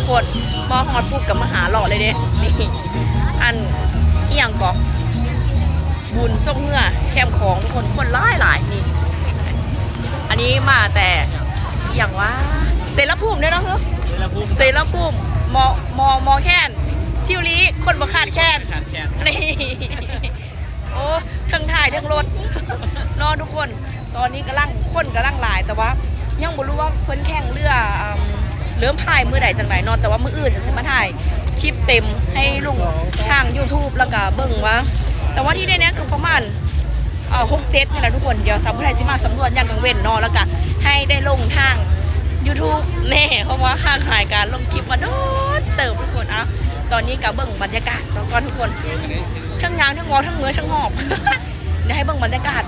คนมอฮอดปุ๊บกับมหาหล่อเลยเด้นี่อันเอียงก่อบุญส่งเงื่อแคมของทุกคนคนหลายนี่อันนี้มาแต่อย่างว่าเซรภูมิเนี่ยเนาะเซรภูมิมอแค้นทิวลีคนบ่ขาดแค้นนี่โอ้ทั้งถ่ายทั้งรถนอนทุกคนตอนนี้กำลังหลายแต่ว่ายังบ่รู้ว่าเพิ่นแข่งเรือเริ่มถ่ายมือใดจังไหนนอนแต่ว่ามืออื่นจะสิมาถ่ายคลิปเต็มให้ลุงทาง YouTube แล้วก็เบิ่งว่าแต่ว่าที่ในนี้คือประมาณ6-7นี่แหละทุกคนเดี๋ยวสำผู้ไทยสิมาสำรวจอย่างกังเว้นนอนแล้วก็ให้ได้ลงทาง YouTube แน่เพราะว่าห่างหายการลงคลิปมาโดนเติมทุกคนตอนนี้กับเบิ่งบรรยากาศตอนก่อนทุกคนทั้งยางทั้งงอทั้งเงื้อทั้งหอบเดี๋ยวให้เบิ่งบรรยากาศ